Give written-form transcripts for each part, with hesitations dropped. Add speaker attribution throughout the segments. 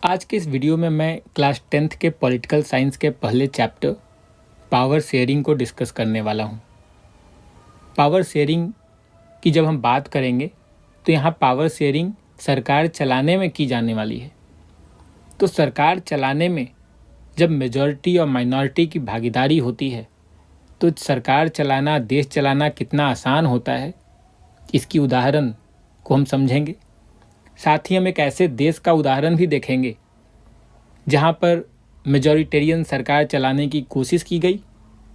Speaker 1: आज के इस वीडियो में मैं क्लास 10th के पॉलिटिकल साइंस के पहले चैप्टर पावर शेयरिंग को डिस्कस करने वाला हूँ। पावर शेयरिंग की जब हम बात करेंगे तो यहाँ पावर शेयरिंग सरकार चलाने में की जाने वाली है। तो सरकार चलाने में जब मेजॉरिटी और माइनॉरिटी की भागीदारी होती है तो सरकार चलाना, देश चलाना कितना आसान होता है, इसकी उदाहरण को हम समझेंगे। साथ ही हम एक ऐसे देश का उदाहरण भी देखेंगे जहां पर मेजॉरिटेरियन सरकार चलाने की कोशिश की गई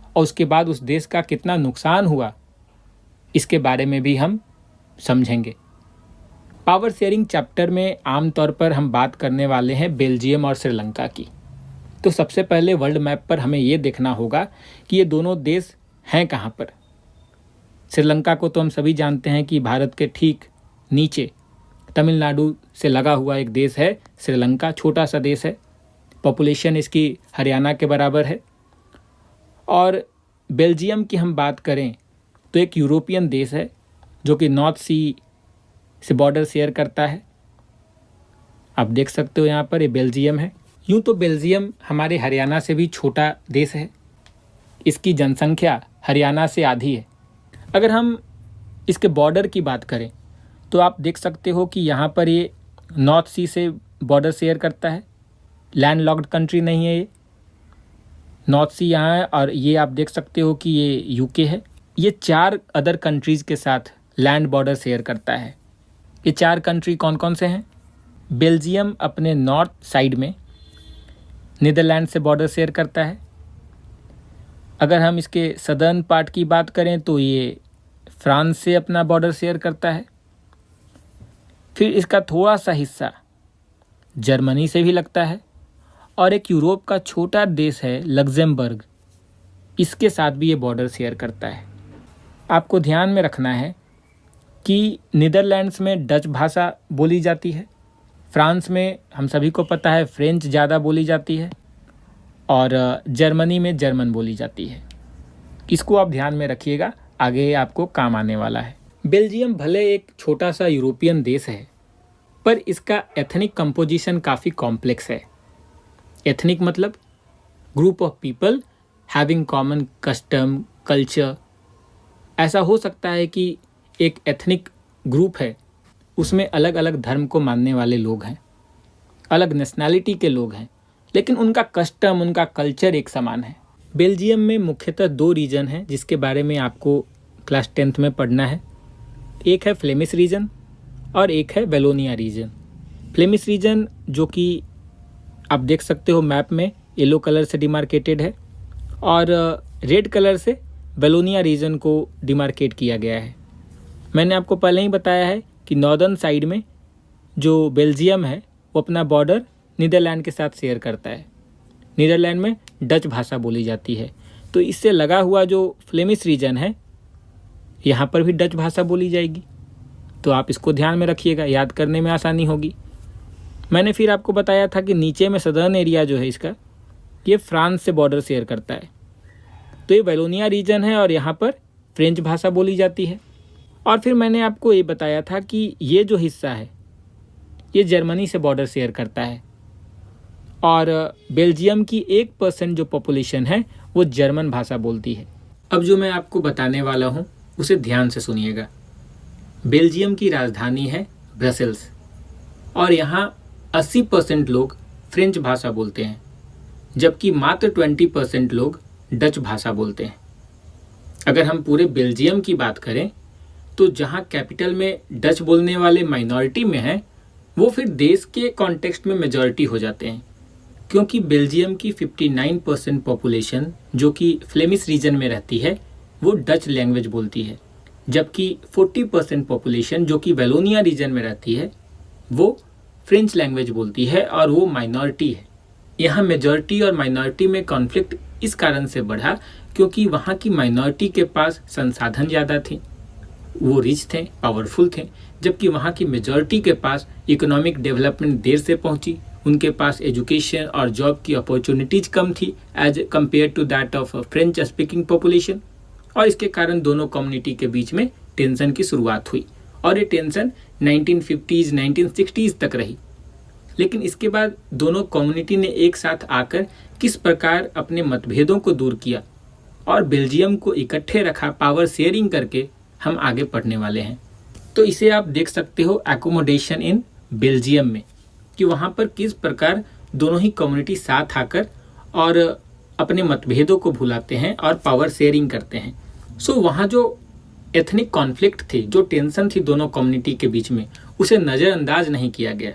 Speaker 1: और उसके बाद उस देश का कितना नुकसान हुआ, इसके बारे में भी हम समझेंगे। पावर शेयरिंग चैप्टर में आमतौर पर हम बात करने वाले हैं बेल्जियम और श्रीलंका की। तो सबसे पहले वर्ल्ड मैप पर हमें ये देखना होगा कि ये दोनों देश हैं कहाँ पर। श्रीलंका को तो हम सभी जानते हैं कि भारत के ठीक नीचे तमिलनाडु से लगा हुआ एक देश है श्रीलंका। छोटा सा देश है, पॉपुलेशन इसकी हरियाणा के बराबर है। और बेल्जियम की हम बात करें तो एक यूरोपियन देश है जो कि नॉर्थ सी से बॉर्डर शेयर करता है। आप देख सकते हो यहाँ पर ये बेल्जियम है। यूँ तो बेल्जियम हमारे हरियाणा से भी छोटा देश है, इसकी जनसंख्या हरियाणा से आधी है। अगर हम इसके बॉर्डर की बात करें तो आप देख सकते हो कि यहाँ पर ये नॉर्थ सी से बॉर्डर शेयर करता है। लैंड लॉक्ड कंट्री नहीं है ये, नॉर्थ सी यहाँ है। और ये आप देख सकते हो कि ये यूके है। ये 4 अदर कंट्रीज़ के साथ लैंड बॉर्डर शेयर करता है। ये 4 कंट्री कौन कौन से हैं? बेल्जियम अपने नॉर्थ साइड में नीदरलैंड से बॉर्डर शेयर करता है। अगर हम इसके सदर्न पार्ट की बात करें तो ये फ्रांस से अपना बॉर्डर शेयर करता है। फिर इसका थोड़ा सा हिस्सा जर्मनी से भी लगता है। और एक यूरोप का छोटा देश है लग्जमबर्ग, इसके साथ भी ये बॉर्डर शेयर करता है। आपको ध्यान में रखना है कि नीदरलैंड्स में डच भाषा बोली जाती है, फ्रांस में हम सभी को पता है फ्रेंच ज़्यादा बोली जाती है, और जर्मनी में जर्मन बोली जाती है। इसको आप ध्यान में रखिएगा, आगे आपको काम आने वाला है। बेल्जियम भले एक छोटा सा यूरोपियन देश है, पर इसका एथनिक कंपोजिशन काफ़ी कॉम्प्लेक्स है। एथनिक मतलब group of people having common custom, culture. ऐसा हो सकता है कि एक एथनिक ग्रुप है, उसमें अलग अलग धर्म को मानने वाले लोग हैं, अलग नेशनैलिटी के लोग हैं, लेकिन उनका कस्टम, उनका कल्चर एक समान है। बेल्जियम में मुख्यतः 2 रीजन हैं जिसके बारे में आपको क्लास 10th में पढ़ना है। एक है फ्लेमिश रीजन और एक है वेलोनिया रीजन। फ्लेमिश रीजन जो कि आप देख सकते हो मैप में येलो कलर से डिमार्केटेड है, और रेड कलर से वेलोनिया रीजन को डिमार्केट किया गया है। मैंने आपको पहले ही बताया है कि नॉर्दर्न साइड में जो बेल्जियम है वो अपना बॉर्डर नीदरलैंड के साथ शेयर करता है। नीदरलैंड में डच भाषा बोली जाती है, तो इससे लगा हुआ जो फ्लेमिश रीजन है यहाँ पर भी डच भाषा बोली जाएगी। तो आप इसको ध्यान में रखिएगा, याद करने में आसानी होगी। मैंने फिर आपको बताया था कि नीचे में सदर्न एरिया जो है इसका, ये फ्रांस से बॉर्डर शेयर करता है। तो ये वेलोनिया रीजन है और यहाँ पर फ्रेंच भाषा बोली जाती है। और फिर मैंने आपको ये बताया था कि ये जो हिस्सा है ये जर्मनी से बॉर्डर शेयर करता है, और बेल्जियम की 1% जो पॉपुलेशन है वो जर्मन भाषा बोलती है। अब जो मैं आपको बताने वाला हूँ उसे ध्यान से सुनिएगा। बेल्जियम की राजधानी है ब्रसेल्स, और यहाँ 80% लोग फ्रेंच भाषा बोलते हैं, जबकि मात्र 20% लोग डच भाषा बोलते हैं। अगर हम पूरे बेल्जियम की बात करें तो जहाँ कैपिटल में डच बोलने वाले माइनॉरिटी में हैं, वो फिर देश के कॉन्टेक्स्ट में मेजॉरिटी हो जाते हैं, क्योंकि बेल्जियम की 59% पॉपुलेशन जो कि फ्लेमिश रीजन में रहती है वो डच लैंग्वेज बोलती है, जबकि 40% पॉपुलेशन जो कि वेलोनिया रीजन में रहती है वो फ्रेंच लैंग्वेज बोलती है, और वो माइनॉरिटी है। यहाँ मेजॉरिटी और माइनॉरिटी में कॉन्फ्लिक्ट इस कारण से बढ़ा क्योंकि वहाँ की माइनॉरिटी के पास संसाधन ज़्यादा थे, वो रिच थे, पावरफुल थे, जबकि वहाँ की मेजॉरिटी के पास इकोनॉमिक डेवलपमेंट देर से पहुँची। उनके पास एजुकेशन और जॉब की अपॉर्चुनिटीज़ कम थी as compare to that of French speaking population, और इसके कारण दोनों कम्युनिटी के बीच में टेंशन की शुरुआत हुई, और ये टेंशन 1950s 1960s तक रही। लेकिन इसके बाद दोनों कम्युनिटी ने एक साथ आकर किस प्रकार अपने मतभेदों को दूर किया और बेल्जियम को इकट्ठे रखा पावर शेयरिंग करके, हम आगे पढ़ने वाले हैं। तो इसे आप देख सकते हो एकोमोडेशन इन बेल्जियम में, कि वहाँ पर किस प्रकार दोनों ही कम्युनिटी साथ आकर और अपने मतभेदों को भुलाते हैं और पावर शेयरिंग करते हैं। सो वहाँ जो एथनिक कॉन्फ्लिक्ट थी, जो टेंशन थी दोनों कम्युनिटी के बीच में, उसे नज़रअंदाज नहीं किया गया,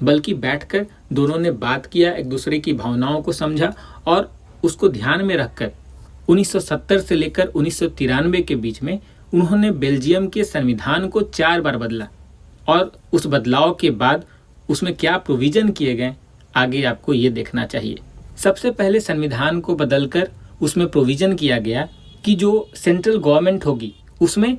Speaker 1: बल्कि बैठकर दोनों ने बात किया, एक दूसरे की भावनाओं को समझा और उसको ध्यान में रखकर 1970 से लेकर 1993 के बीच में उन्होंने बेल्जियम के संविधान को 4 बार बदला। और उस बदलाव के बाद उसमें क्या प्रोविज़न किए गए, आगे आपको ये देखना चाहिए। सबसे पहले संविधान को बदलकर उसमें प्रोविज़न किया गया कि जो सेंट्रल गवर्नमेंट होगी उसमें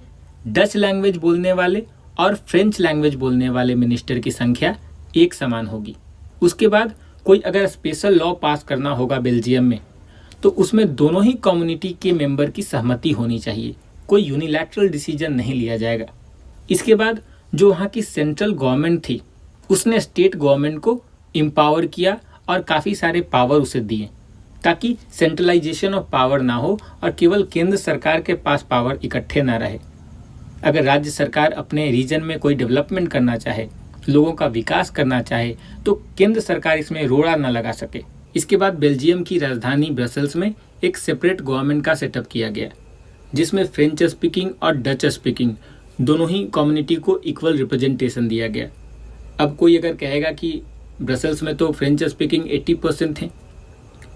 Speaker 1: डच लैंग्वेज बोलने वाले और फ्रेंच लैंग्वेज बोलने वाले मिनिस्टर की संख्या एक समान होगी। उसके बाद कोई अगर स्पेशल लॉ पास करना होगा बेल्जियम में, तो उसमें दोनों ही कम्युनिटी के मेंबर की सहमति होनी चाहिए, कोई यूनिलैटरल डिसीजन नहीं लिया जाएगा। इसके बाद जो वहाँ की सेंट्रल गवर्नमेंट थी उसने स्टेट गवर्नमेंट को एम्पावर किया और काफ़ी सारे पावर उसे दिए, ताकि सेंट्रलाइजेशन ऑफ पावर ना हो और केवल केंद्र सरकार के पास पावर इकट्ठे ना रहे। अगर राज्य सरकार अपने रीजन में कोई डेवलपमेंट करना चाहे, लोगों का विकास करना चाहे, तो केंद्र सरकार इसमें रोड़ा न लगा सके। इसके बाद बेल्जियम की राजधानी ब्रसल्स में एक सेपरेट गवर्नमेंट का सेटअप किया गया, जिसमें फ्रेंच स्पीकिंग और डच स्पीकिंग दोनों ही कम्युनिटी को इक्वल रिप्रेजेंटेशन दिया गया। अब कोई अगर कहेगा कि ब्रसल्स में तो फ्रेंच स्पीकिंग 80% थे,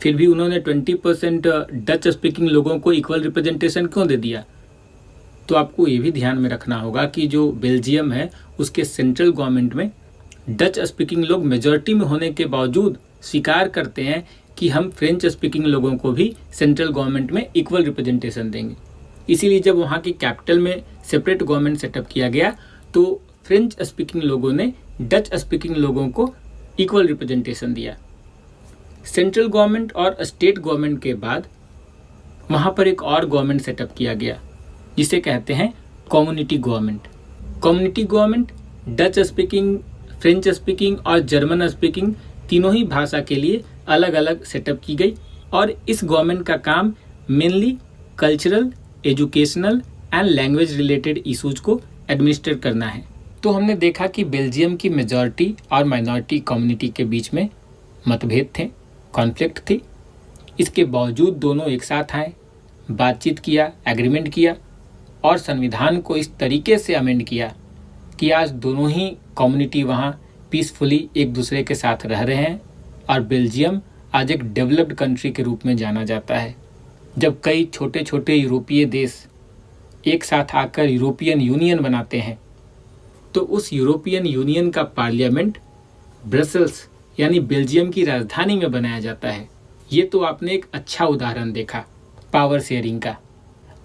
Speaker 1: फिर भी उन्होंने 20% डच स्पीकिंग लोगों को इक्वल रिप्रेजेंटेशन क्यों दे दिया? तो आपको ये भी ध्यान में रखना होगा कि जो बेल्जियम है उसके सेंट्रल गवर्नमेंट में डच स्पीकिंग लोग मेजॉरिटी में होने के बावजूद स्वीकार करते हैं कि हम फ्रेंच स्पीकिंग लोगों को भी सेंट्रल गवर्नमेंट में इक्वल रिप्रेजेंटेशन देंगे। इसीलिए जब वहाँ की कैपिटल में सेपरेट गवर्नमेंट सेटअप किया गया तो फ्रेंच स्पीकिंग लोगों ने डच स्पीकिंग लोगों को इक्वल रिप्रेजेंटेशन दिया। सेंट्रल गवर्नमेंट और स्टेट गवर्नमेंट के बाद वहाँ पर एक और गवर्नमेंट सेटअप किया गया, जिसे कहते हैं community government. Community government Dutch speaking, French speaking और जर्मन स्पीकिंग तीनों ही भाषा के लिए अलग अलग सेटअप की गई और इस गवर्नमेंट का काम mainly cultural, educational and language related issues को एडमिनिस्टर करना है। तो हमने देखा कि बेल्जियम की मेजॉरिटी और माइनॉरिटी कम्युनिटी के बीच में मतभेद थे, कॉन्फ्लिक्ट थी। इसके बावजूद दोनों एक साथ आए, बातचीत किया, एग्रीमेंट किया और संविधान को इस तरीके से अमेंड किया कि आज दोनों ही कम्युनिटी वहाँ पीसफुली एक दूसरे के साथ रह रहे हैं और बेल्जियम आज एक डेवलप्ड कंट्री के रूप में जाना जाता है। जब कई छोटे छोटे यूरोपीय देश एक साथ आकर यूरोपियन यूनियन बनाते हैं, तो उस यूरोपियन यूनियन का पार्लियामेंट ब्रसल्स यानी बेल्जियम की राजधानी में बनाया जाता है। ये तो आपने एक अच्छा उदाहरण देखा पावर शेयरिंग का।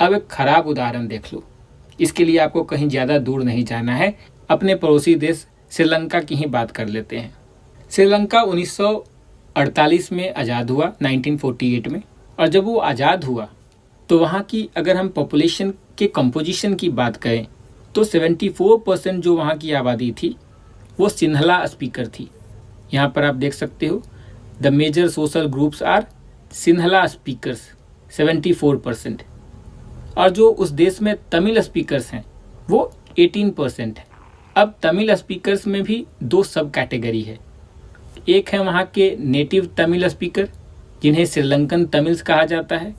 Speaker 1: अब एक खराब उदाहरण देख लो। इसके लिए आपको कहीं ज़्यादा दूर नहीं जाना है, अपने पड़ोसी देश श्रीलंका की ही बात कर लेते हैं। श्रीलंका 1948 में आज़ाद हुआ, 1948 में, और जब वो आज़ाद हुआ तो वहाँ की अगर हम पॉपुलेशन के कंपोजिशन की बात करें तो 74% जो वहाँ की आबादी थी वो सिन्हला स्पीकर थी। यहाँ पर आप देख सकते हो the major social groups are Sinhala speakers 74%, और जो उस देश में तमिल स्पीकर्स हैं वो 18% है। अब तमिल स्पीकर्स में भी दो सब कैटेगरी है। एक है वहाँ के नेटिव तमिल स्पीकर जिन्हें श्रीलंकन तमिल्स कहा जाता है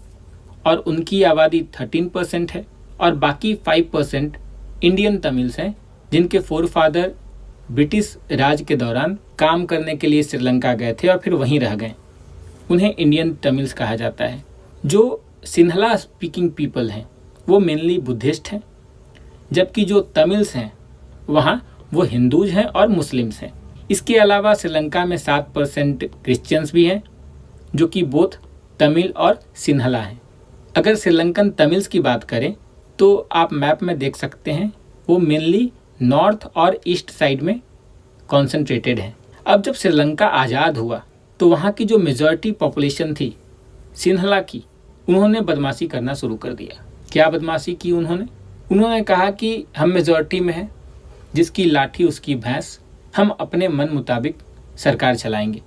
Speaker 1: और उनकी आबादी 13% है, और बाकी 5% इंडियन तमिल्स हैं जिनके फोरफादर ब्रिटिश राज के दौरान काम करने के लिए श्रीलंका गए थे और फिर वहीं रह गए। उन्हें इंडियन तमिल्स कहा जाता है। जो सिन्हला स्पीकिंग पीपल हैं वो मेनली बुद्धिस्ट हैं, जबकि जो तमिल्स हैं वहाँ वो हिंदूज हैं और मुस्लिम्स हैं। इसके अलावा श्रीलंका में 7% क्रिश्चियंस भी हैं जो कि बोथ तमिल और सिन्हला हैं। अगर श्रीलंकन तमिल्स की बात करें तो आप मैप में देख सकते हैं वो मेनली नॉर्थ और ईस्ट साइड में कॉन्सेंट्रेटेड है। अब जब श्रीलंका आज़ाद हुआ तो वहाँ की जो मेजॉरिटी पॉपुलेशन थी सिन्हला की, उन्होंने बदमाशी करना शुरू कर दिया। क्या बदमाशी की उन्होंने कहा कि हम मेजॉरिटी में हैं, जिसकी लाठी उसकी भैंस, हम अपने मन मुताबिक सरकार चलाएंगे।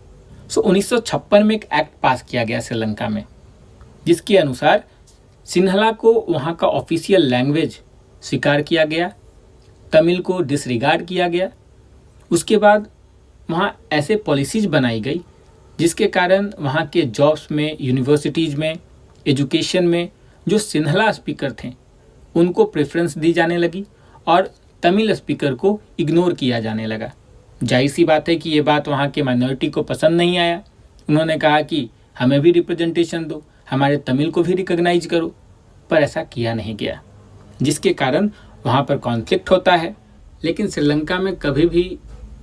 Speaker 1: 1956 में एक एक्ट पास किया गया श्रीलंका में, जिसके अनुसार सिंहला को वहाँ का ऑफिशियल लैंग्वेज स्वीकार किया गया, तमिल को डिसरिगार्ड किया गया। उसके बाद वहाँ ऐसे पॉलिसीज बनाई गई जिसके कारण वहाँ के जॉब्स में, यूनिवर्सिटीज़ में, एजुकेशन में जो सिंहला स्पीकर थे उनको प्रेफरेंस दी जाने लगी और तमिल स्पीकर को इग्नोर किया जाने लगा। जाहिर सी बात है कि ये बात वहाँ के माइनॉरिटी को पसंद नहीं आया। उन्होंने कहा कि हमें भी रिप्रेजेंटेशन दो, हमारे तमिल को भी रिकॉग्नाइज करो, पर ऐसा किया नहीं गया, जिसके कारण वहाँ पर कॉन्फ्लिक्ट होता है। लेकिन श्रीलंका में कभी भी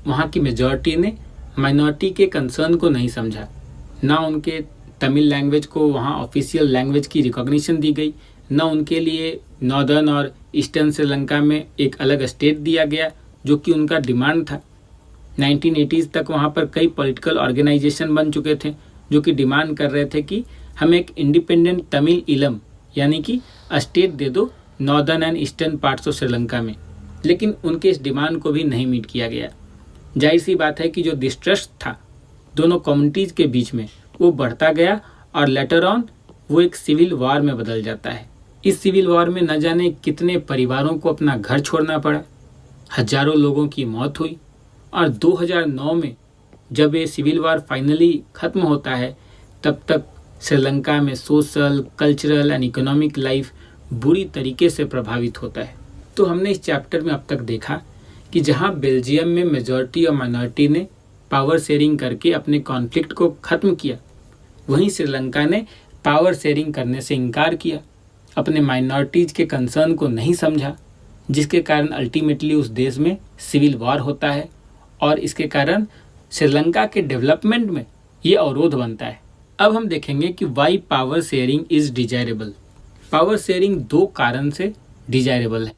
Speaker 1: वहाँ की मेजॉरिटी ने माइनॉरिटी के कंसर्न को नहीं समझा। ना उनके तमिल लैंग्वेज को वहाँ ऑफिशियल लैंग्वेज की रिकॉग्निशन दी गई, ना उनके लिए नॉर्दर्न और ईस्टर्न श्रीलंका में एक अलग स्टेट दिया गया जो कि उनका डिमांड था। 1980s तक वहाँ पर कई पॉलिटिकल ऑर्गेनाइजेशन बन चुके थे जो कि डिमांड कर रहे थे कि हमें एक इंडिपेंडेंट तमिल इलम यानी कि स्टेट दे दो northern and eastern parts of Sri Lanka में, लेकिन उनके इस डिमांड को भी नहीं मीट किया गया। जाहिर सी बात है कि जो डिस्ट्रस्ट था दोनों कम्युनिटीज़ के बीच में वो बढ़ता गया और लेटर ऑन वो एक सिविल वॉर में बदल जाता है। इस सिविल वॉर में न जाने कितने परिवारों को अपना घर छोड़ना पड़ा, हजारों लोगों की मौत हुई और 2009 में जब ये सिविल वॉर फाइनली ख़त्म होता है तब तक श्रीलंका में social, cultural and economic life बुरी तरीके से प्रभावित होता है। तो हमने इस चैप्टर में अब तक देखा कि जहां बेल्जियम में मेजॉरिटी और माइनॉरिटी ने पावर शेयरिंग करके अपने कॉन्फ्लिक्ट को ख़त्म किया, वहीं श्रीलंका ने पावर शेयरिंग करने से इनकार किया, अपने माइनॉरिटीज़ के कंसर्न को नहीं समझा, जिसके कारण अल्टीमेटली उस देश में सिविल वॉर होता है और इसके कारण श्रीलंका के डेवलपमेंट में ये अवरोध बनता है। अब हम देखेंगे कि why power sharing is desirable. Power sharing 2 कारण से डिजायरेबल है।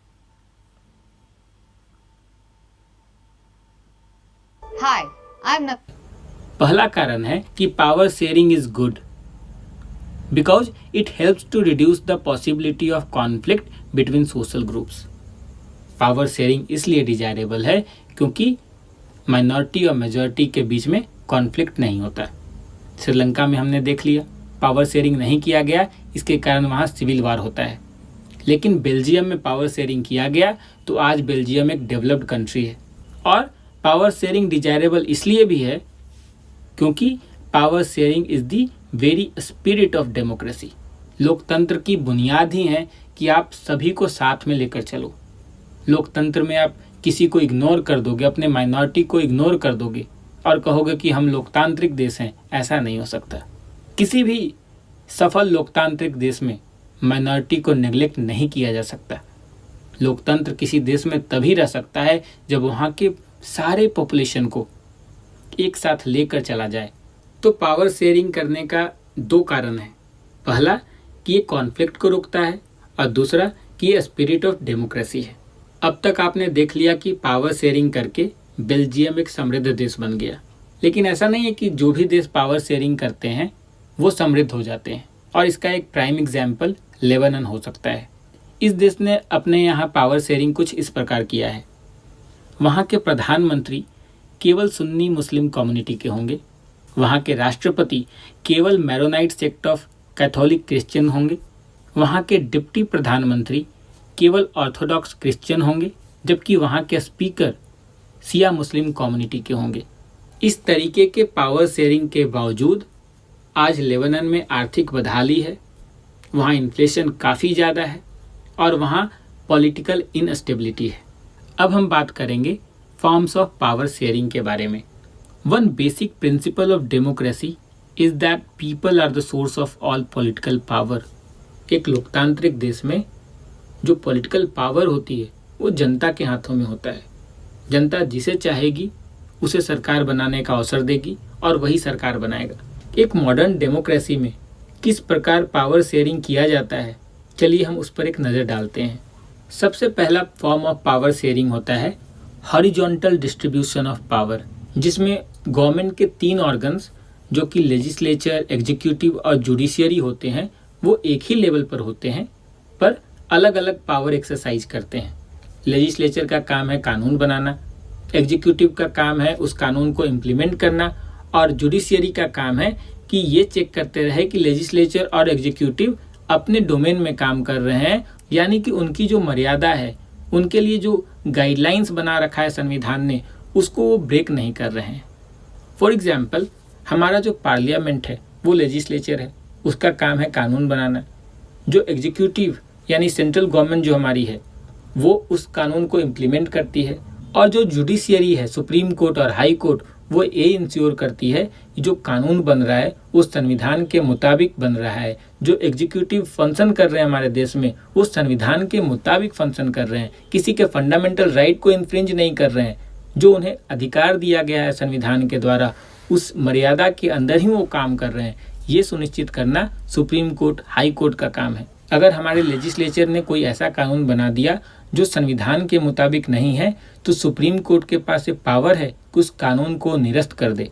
Speaker 2: Hi, I'm not.
Speaker 1: पहला कारण है कि power sharing is good because it helps to reduce the possibility of conflict between social groups. Power sharing इसलिए डिजायरेबल है क्योंकि माइनॉरिटी और मेजॉरिटी के बीच में कॉन्फ्लिक्ट नहीं होता। श्रीलंका में हमने देख लिया पावर शेयरिंग नहीं किया गया, इसके कारण वहाँ सिविल वार होता है। लेकिन बेल्जियम में पावर शेयरिंग किया गया तो आज बेल्जियम एक डेवलप्ड कंट्री है। और पावर शेयरिंग डिजायरेबल इसलिए भी है क्योंकि power sharing is the very spirit of democracy. लोकतंत्र की बुनियाद ही है कि आप सभी को साथ में लेकर चलो। लोकतंत्र में आप किसी को इग्नोर कर दोगे, अपने माइनॉरिटी को इग्नोर कर दोगे और कहोगे कि हम लोकतांत्रिक देश हैं, ऐसा नहीं हो सकता। किसी भी सफल लोकतांत्रिक देश में माइनॉरिटी को नेग्लेक्ट नहीं किया जा सकता। लोकतंत्र किसी देश में तभी रह सकता है जब वहाँ के सारे पॉपुलेशन को एक साथ लेकर चला जाए। तो पावर शेयरिंग करने का 2 कारण है। पहला कि ये कॉन्फ्लिक्ट को रोकता है और दूसरा कि ये स्पिरिट ऑफ डेमोक्रेसी है। अब तक आपने देख लिया कि पावर शेयरिंग करके बेल्जियम एक समृद्ध देश बन गया, लेकिन ऐसा नहीं है कि जो भी देश पावर शेयरिंग करते हैं वो समृद्ध हो जाते हैं। और इसका एक प्राइम एग्जाम्पल लेबनान हो सकता है। इस देश ने अपने यहाँ पावर शेयरिंग कुछ इस प्रकार किया है। वहाँ के प्रधानमंत्री केवल सुन्नी मुस्लिम कम्युनिटी के होंगे, वहाँ के राष्ट्रपति केवल Maronite sect of Catholic Christian होंगे, वहाँ के डिप्टी प्रधानमंत्री केवल ऑर्थोडॉक्स क्रिश्चियन होंगे, जबकि वहाँ के स्पीकर शिया मुस्लिम कम्युनिटी के होंगे। इस तरीके के पावर शेयरिंग के बावजूद आज लेबनान में आर्थिक बदहाली है, वहाँ इन्फ्लेशन काफ़ी ज़्यादा है और वहाँ पॉलिटिकल इनस्टेबिलिटी है। अब हम बात करेंगे फॉर्म्स ऑफ पावर शेयरिंग के बारे में। One basic principle of democracy is that people are the source of all political power. एक लोकतांत्रिक देश में जो पॉलिटिकल पावर होती है वो जनता के हाथों में होता है। जनता जिसे चाहेगी उसे सरकार बनाने का अवसर देगी और वही सरकार बनाएगा। एक मॉडर्न डेमोक्रेसी में किस प्रकार पावर शेयरिंग किया जाता है, चलिए हम उस पर एक नज़र डालते हैं। सबसे पहला फॉर्म ऑफ पावर शेयरिंग होता है हॉरिजॉन्टल डिस्ट्रीब्यूशन ऑफ पावर, जिसमें गवर्नमेंट के 3 ऑर्गन्स जो कि लेजिस्लेचर, एग्जीक्यूटिव और जुडिशियरी होते हैं वो एक ही लेवल पर होते हैं पर अलग अलग पावर एक्सरसाइज करते हैं। लेजिस्लेचर का काम है कानून बनाना, एग्जीक्यूटिव का काम है उस कानून को इम्प्लीमेंट करना, और जुडिशियरी का काम है कि ये चेक करते रहे कि लेजिस्लेचर और एग्जीक्यूटिव अपने डोमेन में काम कर रहे हैं, यानी कि उनकी जो मर्यादा है, उनके लिए जो गाइडलाइंस बना रखा है संविधान ने, उसको वो ब्रेक नहीं कर रहे हैं। फॉर एग्जाम्पल, हमारा जो पार्लियामेंट है वो लेजिस्लेचर है, उसका काम है कानून बनाना। जो एग्जीक्यूटिव यानी सेंट्रल गवर्नमेंट जो हमारी है, वो उस कानून को इम्प्लीमेंट करती है, और जो जुडिशियरी है, सुप्रीम कोर्ट और हाई कोर्ट, वो ये इंश्योर करती है कि जो कानून बन रहा है वो संविधान के मुताबिक बन रहा है। जो एग्जीक्यूटिव फंक्शन कर रहे हैं हमारे देश में, वो संविधान के मुताबिक फंक्शन कर रहे हैं, किसी के फंडामेंटल राइट को इन्फ्रिंज नहीं कर रहे हैं। जो उन्हें अधिकार दिया गया है संविधान के द्वारा, उस मर्यादा के अंदर ही वो काम कर रहे हैं। ये सुनिश्चित करना सुप्रीम कोर्ट, हाई कोर्ट का काम है। अगर हमारे लेजिस्लेचर ने कोई ऐसा कानून बना दिया जो संविधान के मुताबिक नहीं है, तो सुप्रीम कोर्ट के पास ये पावर है कि उस कानून को निरस्त कर दे।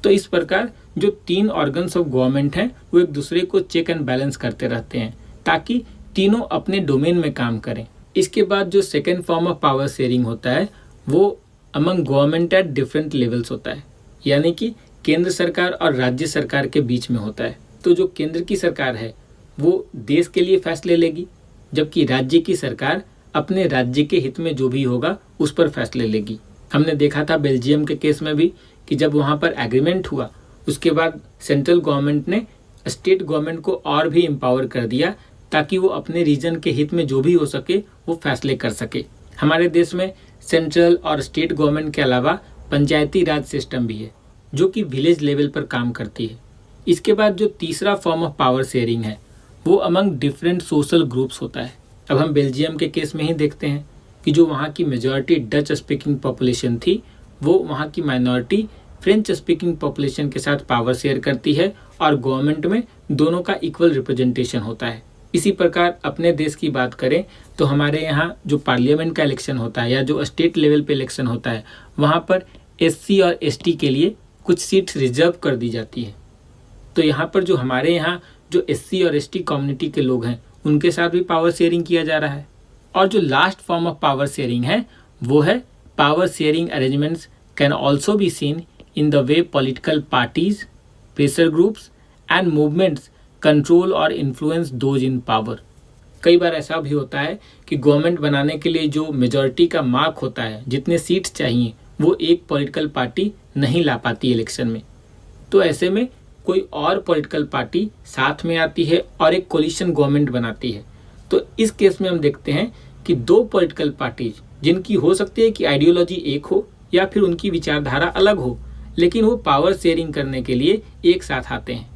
Speaker 1: तो इस प्रकार जो 3 ऑर्गन्स ऑफ गवर्नमेंट हैं, वो एक दूसरे को चेक एंड बैलेंस करते रहते हैं, ताकि तीनों अपने डोमेन में काम करें। इसके बाद जो second form of power sharing होता है, वो among government at different levels होता है, यानी कि केंद्र सरकार और राज्य सरकार के बीच में होता है। तो जो केंद्र की सरकार है वो देश के लिए फैसले लेगी, जबकि राज्य की सरकार अपने राज्य के हित में जो भी होगा उस पर फैसले लेगी। हमने देखा था बेल्जियम के केस में भी कि जब वहाँ पर एग्रीमेंट हुआ, उसके बाद सेंट्रल गवर्नमेंट ने स्टेट गवर्नमेंट को और भी एम्पावर कर दिया, ताकि वो अपने रीजन के हित में जो भी हो सके वो फैसले कर सके। हमारे देश में सेंट्रल और स्टेट गवर्नमेंट के अलावा पंचायती राज सिस्टम भी है, जो कि विलेज लेवल पर काम करती है। इसके बाद जो तीसरा फॉर्म ऑफ पावर शेयरिंग है, वो अमंग डिफरेंट सोशल ग्रुप्स होता है। अब हम बेल्जियम के केस में ही देखते हैं कि जो वहाँ की मेजॉरिटी डच स्पीकिंग पॉपुलेशन थी, वो वहाँ की माइनॉरिटी फ्रेंच स्पीकिंग पॉपुलेशन के साथ पावर शेयर करती है, और गवर्नमेंट में दोनों का इक्वल रिप्रेजेंटेशन होता है। इसी प्रकार अपने देश की बात करें तो हमारे यहाँ जो पार्लियामेंट का इलेक्शन होता है या जो स्टेट लेवल पे इलेक्शन होता है, वहाँ पर SC और ST के लिए कुछ सीट्स रिजर्व कर दी जाती है। तो यहाँ पर जो हमारे यहाँ जो SC और ST कम्युनिटी के लोग हैं, उनके साथ भी पावर शेयरिंग किया जा रहा है। और जो last form of power sharing है, वो है power sharing arrangements can also be seen in the way political parties, pressure groups and movements control और इन्फ्लुएंस दोज इन पावर। कई बार ऐसा भी होता है कि गवर्नमेंट बनाने के लिए जो मेजॉरिटी का मार्क होता है, जितने सीट्स चाहिए, वो एक पॉलिटिकल पार्टी नहीं ला पाती इलेक्शन में। तो ऐसे में कोई और पॉलिटिकल पार्टी साथ में आती है और एक कोलिशन गवर्नमेंट बनाती है। तो इस केस में हम देखते हैं कि 2 पॉलिटिकल पार्टीज, जिनकी हो सकती है कि आइडियोलॉजी एक हो या फिर उनकी विचारधारा अलग हो, लेकिन वो पावर शेयरिंग करने के लिए एक साथ आते हैं।